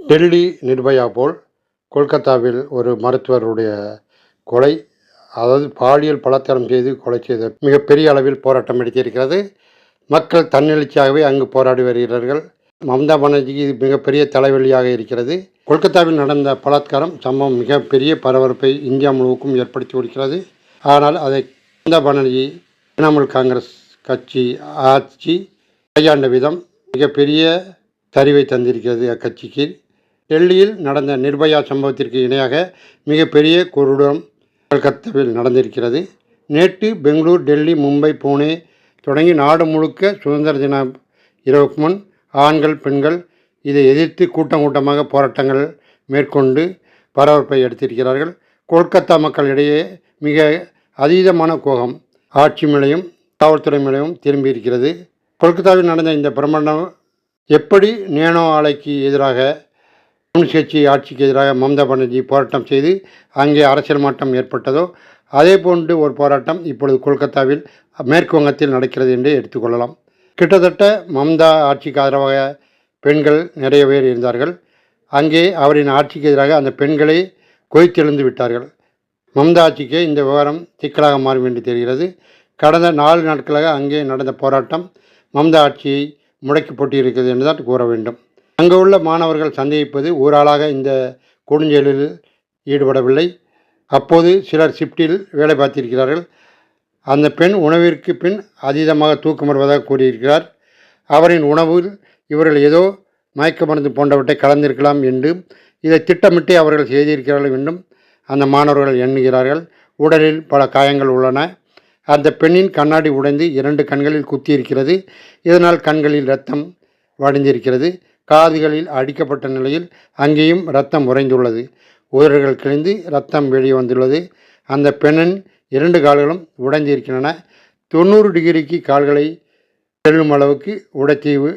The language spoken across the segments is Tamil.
டெல்லி நிர்பயா போல் கொல்கத்தாவில் ஒரு மருத்துவருடைய கொலை, அதாவது பாலியல் பலாத்காரம் செய்து கொலை செய்த மிகப்பெரிய அளவில் போராட்டம் நடத்தியிருக்கிறது. மக்கள் தன்னெழுச்சியாகவே அங்கு போராடி வருகிறார்கள். மம்தா பானர்ஜிக்கு இது மிகப்பெரிய தலைவலியாக இருக்கிறது. கொல்கத்தாவில் நடந்த பலாத்காரம் சம்பவம் மிகப்பெரிய பரபரப்பை இந்தியா முழுவதும் ஏற்படுத்தி வருகிறது. ஆனால் அதை மம்தா பானர்ஜி திரிணாமுல் காங்கிரஸ் கட்சி ஆட்சி கையாண்ட விதம் மிகப்பெரிய சரிவை தந்திருக்கிறது அக்கட்சிக்கு. டெல்லியில் நடந்த நிர்பயா சம்பவத்திற்கு இணையாக மிகப்பெரிய கொடூரம் கொல்கத்தாவில் நடந்திருக்கிறது. நேற்று பெங்களூர், டெல்லி, மும்பை, புனே தொடங்கி நாடு முழுக்க சுதந்திர தின இரவுக்கு முன் ஆண்கள், பெண்கள் இதை எதிர்த்து கூட்டமாக போராட்டங்கள் மேற்கொண்டு பரபரப்பை எடுத்திருக்கிறார்கள். கொல்கத்தா மக்களிடையே மிக அதீதமான கோபம் ஆட்சி மேலேயும் காவல்துறை மேலேயும் திரும்பியிருக்கிறது. கொல்கத்தாவில் நடந்த இந்த பிரமாண்டம் எப்படி நேனோ ஆலைக்கு எதிராக, கம்யூனிஸ்ட் கட்சி ஆட்சிக்கு எதிராக மம்தா பானர்ஜி போராட்டம் செய்து அங்கே அரசியல் மாற்றம் ஏற்பட்டதோ அதே போன்று ஒரு போராட்டம் இப்பொழுது கொல்கத்தாவில், மேற்கு வங்கத்தில் நடக்கிறது என்று எடுத்துக்கொள்ளலாம். கிட்டத்தட்ட மம்தா ஆட்சிக்கு ஆதரவாக பெண்கள் நிறைய பேர் இருந்தார்கள். அங்கே அவரின் ஆட்சிக்கு எதிராக அந்த பெண்களை கொதித்தெழுந்து விட்டார்கள். மம்தா ஆட்சிக்கு இந்த விவகாரம் சிக்கலாக மாறும் என்று தெரிகிறது. கடந்த 4 நாட்களாக அங்கே நடந்த போராட்டம் மம்தா ஆட்சியை முடக்கி போட்டியிருக்கிறது என்று தான் கூற வேண்டும். அங்கே உள்ள மாணவர்கள் சந்தேகிப்பது ஊராளாக இந்த கொடுஞ்செயலில் ஈடுபடவில்லை. அப்போது சிலர் ஷிப்டில் வேலை பார்த்திருக்கிறார்கள். அந்த பெண் உணவிற்கு பின் அதீதமாக தூக்கம் வருவதாக கூறியிருக்கிறார். அவரின் உணவில் இவர்கள் ஏதோ மயக்க மருந்து போன்றவற்றை கலந்திருக்கலாம் என்றும் இதை திட்டமிட்டு அவர்கள் செய்திருக்கிறார்கள் என்றும் அந்த மாணவர்கள் எண்ணுகிறார்கள். உடலில் பல காயங்கள் உள்ளன. அந்த பெண்ணின் கண்ணாடி உடைந்து 2 கண்களில் குத்தியிருக்கிறது. இதனால் கண்களில் இரத்தம் வடிந்திருக்கிறது. காதுகளில் அடிக்கப்பட்ட நிலையில் அங்கேயும் இரத்தம் உறைந்துள்ளது. உதடுகள் கிழிந்து இரத்தம் வெளியே வந்துள்ளது. அந்த பெண்ணின் 2 கால்களும் உடைந்திருக்கின்றன. 90 டிகிரிக்கு கால்களை செல்லும் அளவுக்கு உடைத்தீவு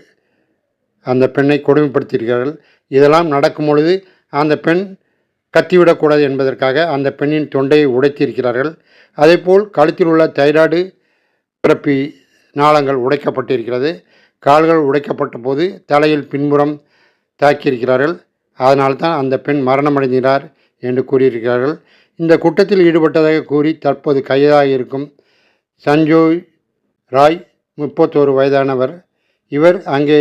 அந்த பெண்ணை கொடுமைப்படுத்தியிருக்கிறார்கள். இதெல்லாம் நடக்கும் பொழுது அந்த பெண் கத்திவிடக்கூடாது என்பதற்காக அந்த பெண்ணின் தொண்டையை உடைத்திருக்கிறார்கள். அதேபோல் கழுத்தில் உள்ள தைராய்டு சுரப்பி நாளங்கள் உடைக்கப்பட்டிருக்கிறது. கால்கள் உடைக்கப்பட்ட போது தலையில் பின்புறம் தாக்கியிருக்கிறார்கள். அதனால்தான் அந்த பெண் மரணமடைந்தார் என்று கூறியிருக்கிறார்கள். இந்த குற்றத்தில் ஈடுபட்டதாக கூறி தற்போது கைதாக இருக்கும் சஞ்சோய் ராய் 31 வயதானவர். இவர் அங்கே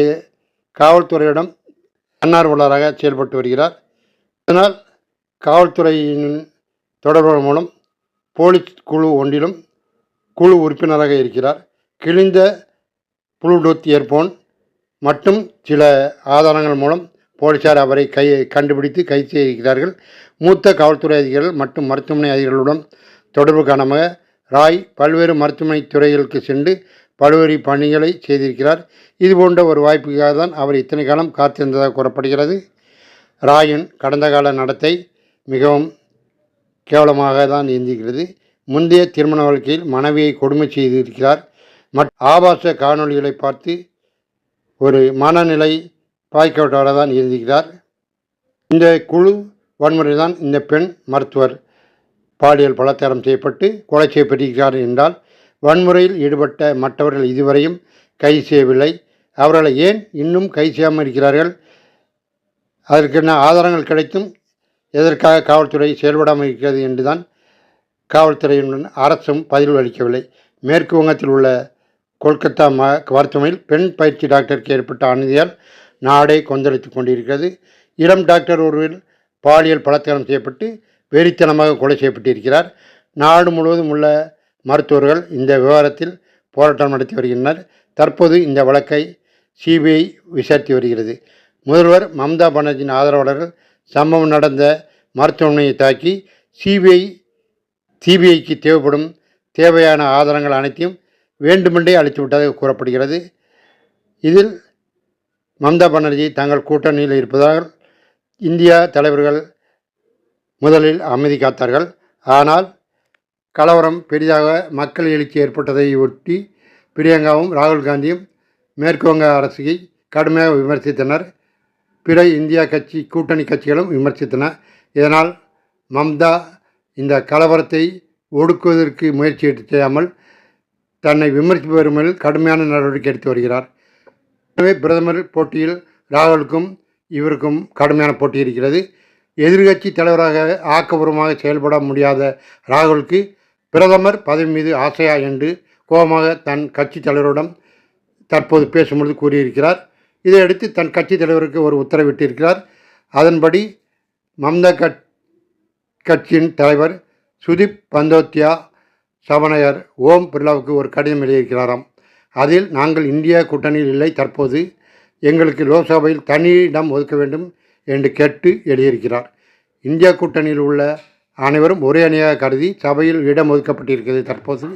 காவல்துறையிடம் தன்னார்வலராக செயல்பட்டு வருகிறார். இதனால் காவல்துறையின் தொடர்புகள் மூலம் போலீஸ் குழு ஒன்றிலும் குழு உறுப்பினராக இருக்கிறார். கிழிந்த ப்ளூடூத் இயர்போன் மற்றும் சில ஆதாரங்கள் மூலம் போலீசார் அவரை கண்டுபிடித்து கைது செய்திருக்கிறார்கள். மூத்த காவல்துறை அதிகாரிகள் மற்றும் மருத்துவமனை அதிகாரிகளுடன் தொடர்பு காரணமாக ராய் பல்வேறு மருத்துவமனை துறைகளுக்கு சென்று பல்வேறு பணிகளை செய்திருக்கிறார். இதுபோன்ற ஒரு வாய்ப்புக்காக தான் அவர் இத்தனை காலம் காத்திருந்ததாக கூறப்படுகிறது. ராயின் கடந்த கால நடத்தை மிகவும் கேவலமாக தான் இருந்திருக்கிறது. முந்தைய திருமண வாழ்க்கையில் மனைவியை கொடுமை செய்திருக்கிறார். ஆபாச காணொளிகளை பார்த்து ஒரு மனநிலை பாய்க்கப்பட்டவராக தான் இருந்திருக்கிறார். இந்த குழு வன்முறை தான் இந்த பெண் மருத்துவர் பாலியல் பலாத்காரம் செய்யப்பட்டு கொலை செய்யப்பட்டிருக்கிறார் என்றால், வன்முறையில் ஈடுபட்ட மற்றவர்கள் இதுவரையும் கைது செய்யவில்லை. அவர்களை ஏன் இன்னும் கைது செய்யாமல் இருக்கிறார்கள்? அதற்கென்ன ஆதாரங்கள் கிடைத்தும் எதற்காக காவல்துறை செயல்படாமல் இருக்கிறது என்றுதான் காவல்துறையுடன் அரசும் பதில் அளிக்கவில்லை. மேற்கு வங்கத்தில் உள்ள கொல்கத்தா மருத்துவமனையில் பெண் பயிற்சி டாக்டருக்கு ஏற்பட்ட அநீதியால் நாடே கொந்தளித்து கொண்டிருக்கிறது. இளம் டாக்டர் ஒருவர் பாலியல் பலாத்காரம் செய்யப்பட்டு வெறித்தனமாக கொலை செய்யப்பட்டிருக்கிறார். நாடு முழுவதும் உள்ள மருத்துவர்கள் இந்த விவகாரத்தில் போராட்டம் நடத்தி வருகின்றனர். தற்போது இந்த வழக்கை சிபிஐ விசாரித்து வருகிறது. முதல்வர் மம்தா பானர்ஜியின் ஆதரவாளர்கள் சம்பவம் நடந்த மருத்துவமனையை தாக்கி சிபிஐக்கு தேவையான ஆதாரங்கள் அனைத்தையும் வேண்டுமென்றே அளித்துவிட்டதாக கூறப்படுகிறது. இதில் மம்தா பானர்ஜி தங்கள் கூட்டணியில் இருப்பதால் இந்தியா தலைவர்கள் முதலில் அமைதி காத்தார்கள். ஆனால் கலவரம் பெரிதாக மக்கள் எழுச்சி ஏற்பட்டதை ஒட்டி பிரியங்காவும் ராகுல் காந்தியும் மேற்கு வங்க அரசை கடுமையாக விமர்சித்தனர். பிற இந்தியா கூட்டணி கட்சிகளும் விமர்சித்தன. இதனால் மம்தா இந்த கலவரத்தை ஒடுக்குவதற்கு முயற்சி செய்யாமல் தன்னை விமர்சிப்பவர்கள் மேல் கடுமையான நடவடிக்கை எடுத்து வருகிறார். எனவே பிரதமர் போட்டியில் ராகுலுக்கும் இவருக்கும் கடுமையான போட்டி இருக்கிறது. எதிர்க்கட்சி தலைவராக ஆக்கப்பூர்வமாக செயல்பட முடியாத ராகுலுக்கு பிரதமர் பதவி மீது ஆசையா என்று கோபமாக தன் கட்சி தலைவரிடம் தற்போது பேசும்பொழுது கூறியிருக்கிறார். இதையடுத்து தன் கட்சி தலைவருக்கு ஒரு உத்தரவிட்டிருக்கிறார். அதன்படி மம்தா கட்சியின் தலைவர் சுதீப் பந்தோத்தியா சபாநாயகர் ஓம் பிர்லாவுக்கு ஒரு கடிதம் எழுதியிருக்கிறாராம். அதில் நாங்கள் இந்தியா கூட்டணியில் இல்லை, தற்போது எங்களுக்கு லோக்சபையில் தனி இடம் ஒதுக்க வேண்டும் என்று கேட்டு எழுதியிருக்கிறார். இந்தியா கூட்டணியில் உள்ள அனைவரும் ஒரே அணியாக கருதி சபையில் இடம் ஒதுக்கப்பட்டிருக்கிறது. தற்போது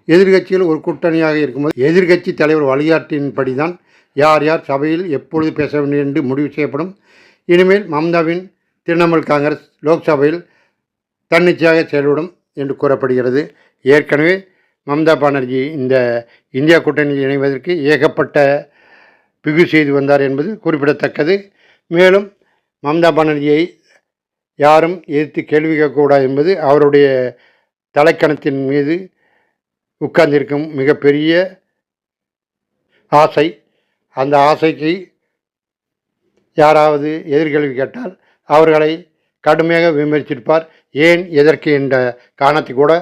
எதிர்கட்சியில் ஒரு கூட்டணியாக இருக்கும்போது எதிர்கட்சி தலைவர் வழிகாட்டின்படி தான் யார் யார் சபையில் எப்பொழுது பேச வேண்டும் என்று முடிவு செய்யப்படும். இனிமேல் மம்தாவின் திரிணாமுல் காங்கிரஸ் லோக்சபையில் தன்னிச்சையாக செயல்படும் என்று கூறப்படுகிறது. ஏற்கனவே மம்தா பானர்ஜி இந்த இந்தியா கூட்டணியில் இணைவதற்கு ஏகப்பட்ட பிகு செய்து வந்தார் என்பது குறிப்பிடத்தக்கது. மேலும் மம்தா பானர்ஜியை யாரும் எதிர்த்து கேள்வி கேட்கக்கூடாது என்பது அவருடைய தலைக்கணத்தின் மீது உட்கார்ந்திருக்கும் மிகப்பெரிய ஆசை. அந்த ஆசைக்கு யாராவது எதிர்கேள்வி கேட்டால் அவர்களை கடுமையாக விமர்சித்திருப்பார். ஏன் எதற்கு என்ற காரணத்தை கூட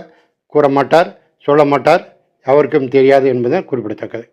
கூற மாட்டார், சொல்ல மாட்டார். அவருக்கும் தெரியாது என்பது குறிப்பிடத்தக்கது.